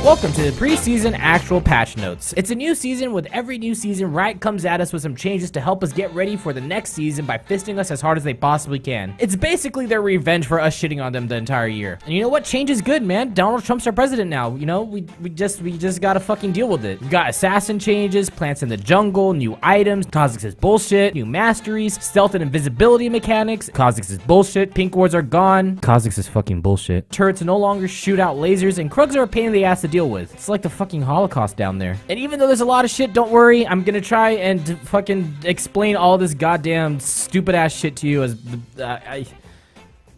Welcome to the preseason actual patch notes. It's a new season. With every new season, Riot comes at us with some changes to help us get ready for the next season by fisting us as hard as they possibly can. It's basically their revenge for us shitting on them the entire year. And you know what? Change is good, man. Donald Trump's our president now. You know, we just gotta fucking deal with it. We got assassin changes, plants in the jungle, new items, Kha'Zix is bullshit, new masteries, stealth and invisibility mechanics, Kha'Zix is bullshit, pink wards are gone, Kha'Zix is fucking bullshit. Turrets no longer shoot out lasers, and Krugs are a pain in the ass to deal with. It's like the fucking Holocaust down there. And even though there's a lot of shit, don't worry, I'm gonna try and fucking explain all this goddamn stupid ass shit to you as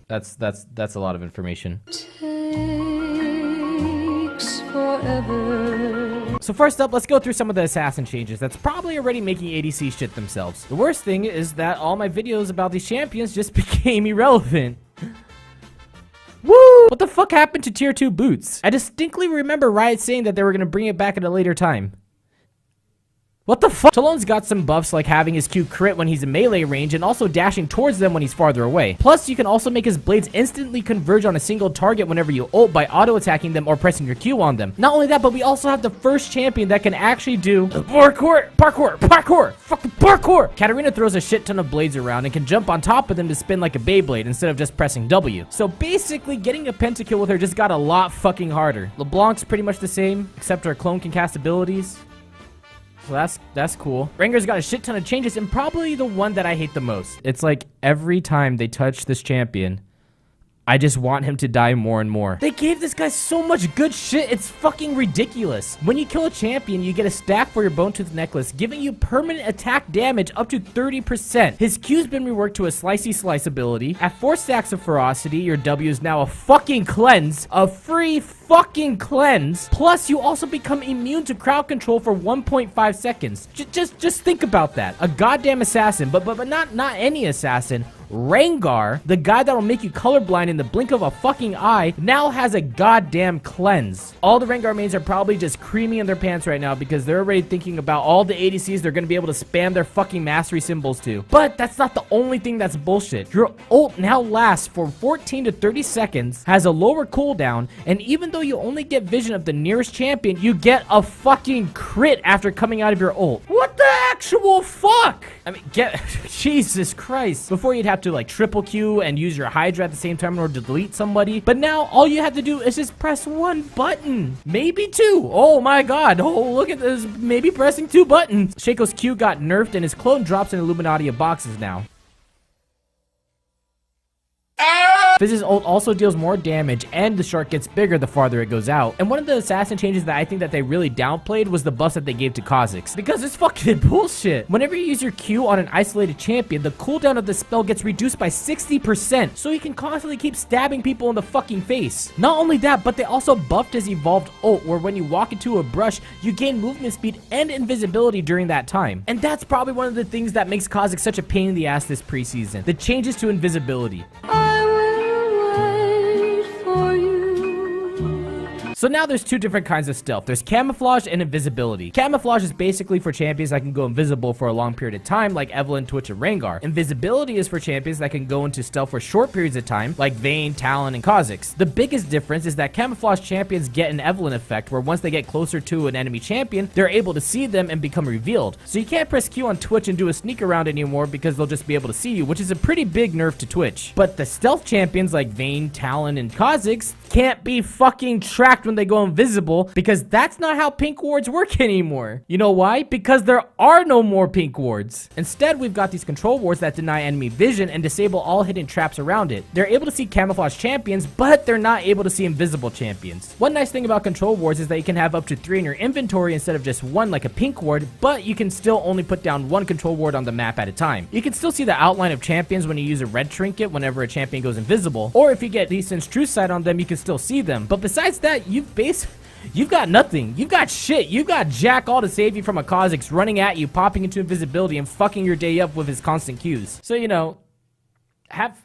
that's a lot of information. Takes forever. So first up, let's go through some of the assassin changes that's probably already making ADC shit themselves. The worst thing is that all my videos about these champions just became irrelevant. Woo! What the fuck happened to tier 2 boots? I distinctly remember Riot saying that they were gonna bring it back at a later time. What the fuck? Talon's got some buffs like having his Q crit when he's in melee range and also dashing towards them when he's farther away. Plus, you can also make his blades instantly converge on a single target whenever you ult by auto-attacking them or pressing your Q on them. Not only that, but we also have the first champion that can actually do parkour! Fucking parkour! Katarina throws a shit ton of blades around and can jump on top of them to spin like a Beyblade instead of just pressing W. So basically, getting a pentakill with her just got a lot fucking harder. LeBlanc's pretty much the same, except her clone can cast abilities. Well, that's cool. Rengar's got a shit ton of changes, and probably the one that I hate the most. It's like every time they touch this champion, I just want him to die more and more. They gave this guy so much good shit, it's fucking ridiculous. When you kill a champion, you get a stack for your bone tooth necklace, giving you permanent attack damage up to 30%. His Q's been reworked to a slicey slice ability. At 4 stacks of ferocity, your W is now a fucking cleanse. A free fucking cleanse. Plus, you also become immune to crowd control for 1.5 seconds. Just think about that. A goddamn assassin, but not any assassin. Rengar, the guy that'll make you colorblind in the blink of a fucking eye, now has a goddamn cleanse. All the Rengar mains are probably just creaming in their pants right now because they're already thinking about all the ADCs they're gonna be able to spam their fucking mastery symbols to. But that's not the only thing that's bullshit. Your ult now lasts for 14 to 30 seconds, has a lower cooldown, and even though you only get vision of the nearest champion, you get a fucking crit after coming out of your ult. What the actual fuck? I mean, Jesus Christ. Before you'd have to like triple Q and use your Hydra at the same time in order to delete somebody, but now all you have to do is just press 1 button, maybe 2. Oh my god, oh look at this, maybe pressing 2 buttons. Shaco's Q got nerfed and his clone drops in Illuminati of boxes now. Fizz's ult also deals more damage, and the shark gets bigger the farther it goes out. And one of the assassin changes that I think that they really downplayed was the buffs that they gave to Kha'Zix, because it's fucking bullshit. Whenever you use your Q on an isolated champion, the cooldown of the spell gets reduced by 60%, so you can constantly keep stabbing people in the fucking face. Not only that, but they also buffed his evolved ult, where when you walk into a brush, you gain movement speed and invisibility during that time. And that's probably one of the things that makes Kha'Zix such a pain in the ass this preseason. The changes to invisibility. So now there's 2 different kinds of stealth. There's camouflage and invisibility. Camouflage is basically for champions that can go invisible for a long period of time, like Evelynn, Twitch, and Rengar. Invisibility is for champions that can go into stealth for short periods of time, like Vayne, Talon, and Kha'Zix. The biggest difference is that camouflage champions get an Evelynn effect, where once they get closer to an enemy champion, they're able to see them and become revealed. So you can't press Q on Twitch and do a sneak around anymore because they'll just be able to see you, which is a pretty big nerf to Twitch. But the stealth champions like Vayne, Talon, and Kha'Zix can't be fucking tracked when they go invisible, because that's not how pink wards work anymore. You know why? Because there are no more pink wards. Instead, we've got these control wards that deny enemy vision and disable all hidden traps around it. They're able to see camouflage champions, but they're not able to see invisible champions. One nice thing about control wards is that you can have up to 3 in your inventory instead of just 1 like a pink ward, but you can still only put down 1 control ward on the map at a time. You can still see the outline of champions when you use a red trinket whenever a champion goes invisible, or if you get Lee Sin's true sight on them, you can still see them. But besides that, you've got nothing. You've got shit. You've got jack all to save you from a Kha'Zix running at you, popping into invisibility, and fucking your day up with his constant Qs. So, you know, have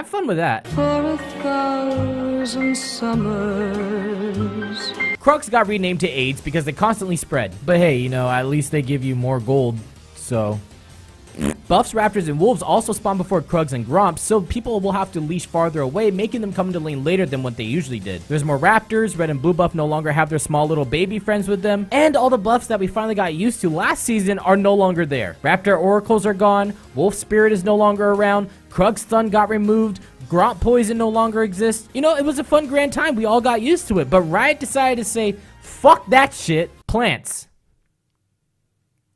fun with that. For 1,000 summers. Krugs got renamed to AIDS because they constantly spread. But hey, you know, at least they give you more gold, so Buffs, raptors, and wolves also spawn before Krugs and Gromps, so people will have to leash farther away, making them come into lane later than what they usually did. There's more raptors, red and blue buff no longer have their small little baby friends with them, and all the buffs that we finally got used to last season are no longer there. Raptor oracles are gone, wolf spirit is no longer around, Krug's stun got removed, Gromp poison no longer exists. You know, it was a fun grand time, we all got used to it, but Riot decided to say, fuck that shit, plants.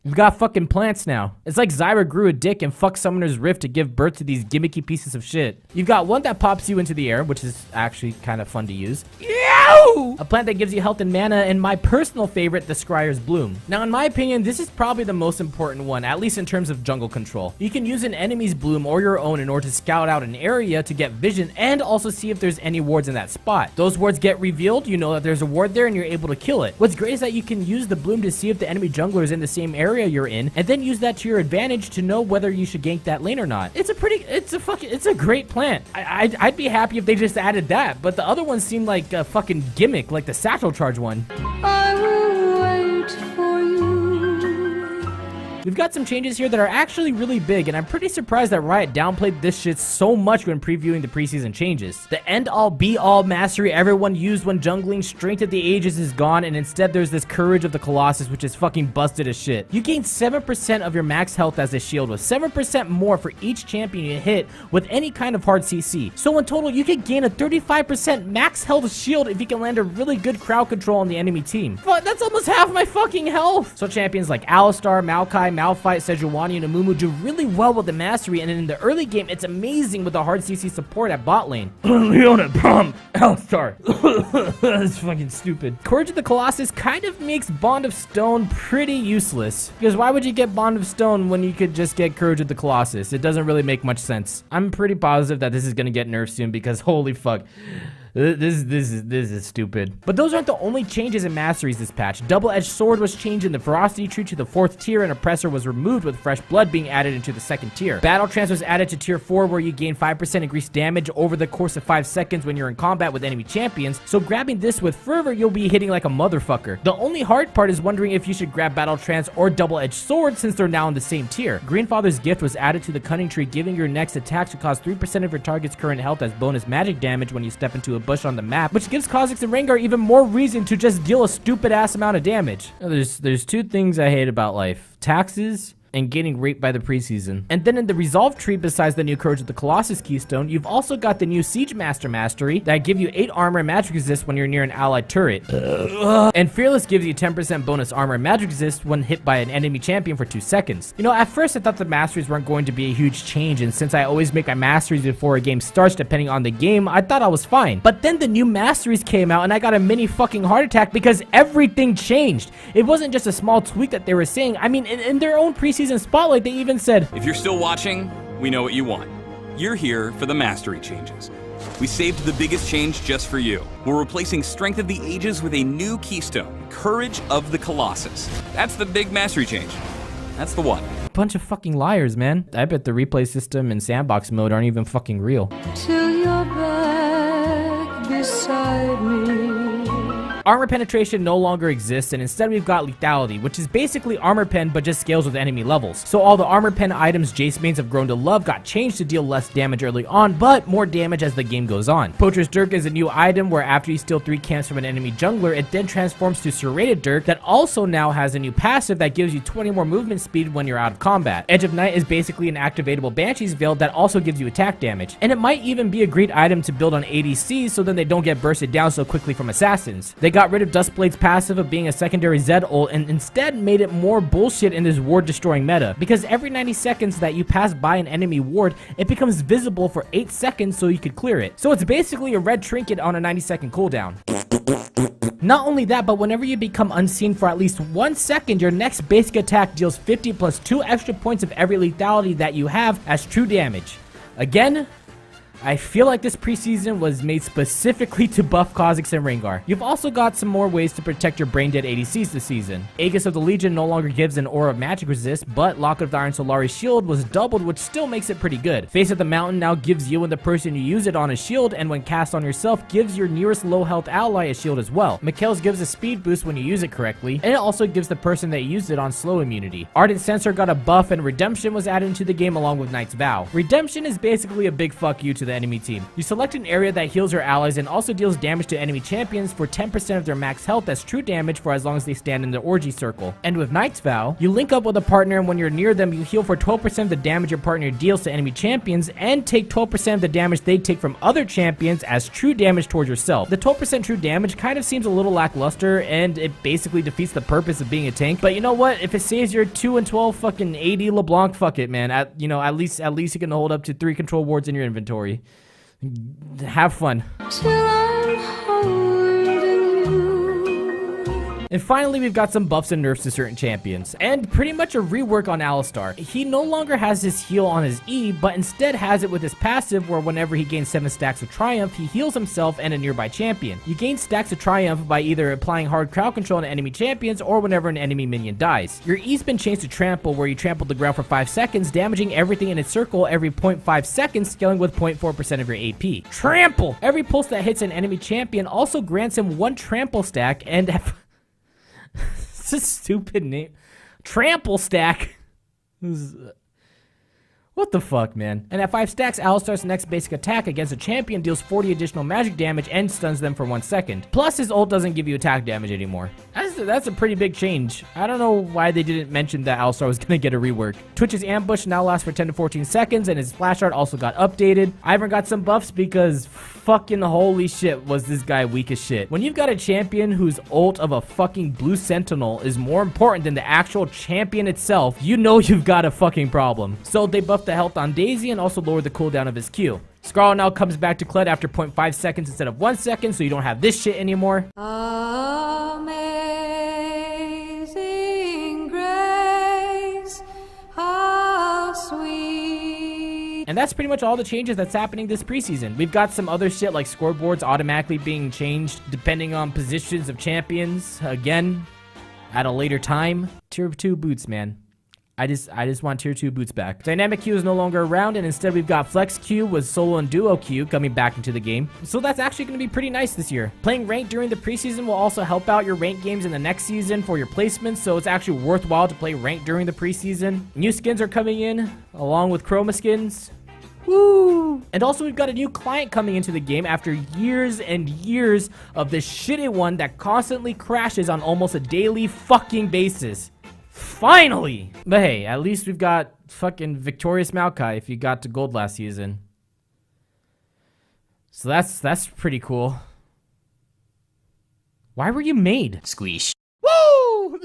We've got fucking plants now. It's like Zyra grew a dick and fucked Summoner's Rift to give birth to these gimmicky pieces of shit. You've got one that pops you into the air, which is actually kind of fun to use. A plant that gives you health and mana, and my personal favorite, the Scryer's Bloom. Now, in my opinion, this is probably the most important one, at least in terms of jungle control. You can use an enemy's bloom or your own in order to scout out an area to get vision and also see if there's any wards in that spot. Those wards get revealed, you know that there's a ward there and you're able to kill it. What's great is that you can use the bloom to see if the enemy jungler is in the same area you're in, and then use that to your advantage to know whether you should gank that lane or not. It's a great plant. I'd be happy if they just added that, but the other ones seem like a fucking gimmick, like the satchel charge one. I will wait for you. We've got some changes here that are actually really big, and I'm pretty surprised that Riot downplayed this shit so much when previewing the preseason changes. The end-all be-all mastery everyone used when jungling Strength of the Ages is gone, and instead there's this Courage of the Colossus, which is fucking busted as shit. You gain 7% of your max health as a shield, with 7% more for each champion you hit with any kind of hard CC. So in total, you could gain a 35% max health shield if you can land a really good crowd control on the enemy team. But that's almost half my fucking health! So champions like Alistar, Maokai, Malphite, Sejuani, and Amumu do really well with the mastery, and in the early game, it's amazing with the hard CC support at bot lane. Leona, Brom, Alistar. That's fucking stupid. Courage of the Colossus kind of makes Bond of Stone pretty useless, because why would you get Bond of Stone when you could just get Courage of the Colossus? It doesn't really make much sense. I'm pretty positive that this is gonna get nerfed soon, because holy fuck. This is stupid. But those aren't the only changes in masteries this patch. Double-edged sword was changed in the ferocity tree to the 4th tier, and oppressor was removed with fresh blood being added into the 2nd tier. Battle trance was added to tier 4, where you gain 5% increased damage over the course of 5 seconds when you're in combat with enemy champions. So grabbing this with fervor, you'll be hitting like a motherfucker. The only hard part is wondering if you should grab battle trance or double-edged sword, since they're now in the same tier. Greenfather's gift was added to the cunning tree, giving your next attack to cause 3% of your target's current health as bonus magic damage when you step into a bush on the map, which gives Kha'Zix and Rengar even more reason to just deal a stupid ass amount of damage. There's two things I hate about life: taxes and getting raped by the preseason. And then in the Resolve tree, besides the new Courage of the Colossus keystone, you've also got the new Siege Master mastery that give you 8 armor and magic resist when you're near an allied turret. And Fearless gives you 10% bonus armor and magic resist when hit by an enemy champion for 2 seconds. You know, at first I thought the masteries weren't going to be a huge change, and since I always make my masteries before a game starts depending on the game, I thought I was fine. But then the new masteries came out and I got a mini fucking heart attack because everything changed. It wasn't just a small tweak that they were saying. I mean, in their own preseason spotlight, they even said, if you're still watching, we know what you want. You're here for the mastery changes. We saved the biggest change just for you. We're replacing Strength of the Ages with a new keystone, Courage of the Colossus. That's the big mastery change. That's the one. Bunch of fucking liars, man. I bet the replay system and sandbox mode aren't even fucking real. Till you're back beside me. Armor penetration no longer exists, and instead we've got lethality, which is basically armor pen but just scales with enemy levels. So all the armor pen items Jace mains have grown to love got changed to deal less damage early on, but more damage as the game goes on. Poacher's Dirk is a new item where after you steal 3 camps from an enemy jungler, it then transforms to Serrated Dirk that also now has a new passive that gives you 20 more movement speed when you're out of combat. Edge of Night is basically an activatable Banshee's Veil that also gives you attack damage. And it might even be a great item to build on ADCs so then they don't get bursted down so quickly from assassins. They got rid of Duskblade's passive of being a secondary Zed ult and instead made it more bullshit in this ward destroying meta, because every 90 seconds that you pass by an enemy ward, it becomes visible for 8 seconds so you could clear it. So it's basically a red trinket on a 90-second cooldown. Not only that, but whenever you become unseen for at least 1 second, your next basic attack deals 50 plus 2 extra points of every lethality that you have as true damage. Again, I feel like this preseason was made specifically to buff Kha'Zix and Rengar. You've also got some more ways to protect your brain-dead ADCs this season. Aegis of the Legion no longer gives an aura of magic resist, but Locket of the Iron Solari's shield was doubled, which still makes it pretty good. Face of the Mountain now gives you and the person you use it on a shield, and when cast on yourself, gives your nearest low-health ally a shield as well. Mikhail's gives a speed boost when you use it correctly, and it also gives the person that used it on slow immunity. Ardent Sensor got a buff, and Redemption was added into the game along with Knight's Vow. Redemption is basically a big fuck you to the enemy team. You select an area that heals your allies and also deals damage to enemy champions for 10% of their max health as true damage for as long as they stand in the orgy circle. And with Knight's Vow, you link up with a partner, and when you're near them, you heal for 12% of the damage your partner deals to enemy champions and take 12% of the damage they take from other champions as true damage towards yourself. The 12% true damage kind of seems a little lackluster, and it basically defeats the purpose of being a tank. But you know what? If it saves your 2 and 12 fucking AD LeBlanc, fuck it, man. At least you can hold up to 3 control wards in your inventory. Have fun. And finally, we've got some buffs and nerfs to certain champions, and pretty much a rework on Alistar. He no longer has his heal on his E, but instead has it with his passive, where whenever he gains 7 stacks of Triumph, he heals himself and a nearby champion. You gain stacks of Triumph by either applying hard crowd control on enemy champions or whenever an enemy minion dies. Your E's been changed to Trample, where you trample the ground for 5 seconds, damaging everything in its circle every 0.5 seconds, scaling with 0.4% of your AP. Trample! Every pulse that hits an enemy champion also grants him 1 trample stack, and it's a stupid name. Trample stack. What the fuck, man? And at 5 stacks, Alistar's next basic attack against a champion deals 40 additional magic damage and stuns them for 1 second. Plus, his ult doesn't give you attack damage anymore. That's a pretty big change. I don't know why they didn't mention that Alistar was gonna get a rework. Twitch's ambush now lasts for 10 to 14 seconds, and his flash art also got updated. Ivern got some buffs because fucking holy shit was this guy weak as shit. When you've got a champion whose ult of a fucking blue sentinel is more important than the actual champion itself, you know you've got a fucking problem. So they buffed the health on Daisy and also lowered the cooldown of his Q. Scarlet now comes back to Kled after 0.5 seconds instead of 1 second, so you don't have this shit anymore. Amazing grace, how sweet. And that's pretty much all the changes that's happening this preseason. We've got some other shit like scoreboards automatically being changed depending on positions of champions, again, at a later time. Tier 2 boots, man. I just want tier 2 boots back. Dynamic Q is no longer around, and instead we've got Flex Q with solo and duo Q coming back into the game. So that's actually going to be pretty nice this year. Playing ranked during the preseason will also help out your ranked games in the next season for your placements, so it's actually worthwhile to play ranked during the preseason. New skins are coming in, along with chroma skins. Woo! And also we've got a new client coming into the game after years and years of this shitty one that constantly crashes on almost a daily fucking basis. Finally! But hey, at least we've got fucking Victorious Maokai if you got to gold last season. So that's pretty cool. Why were you made? Squeeze. Woo!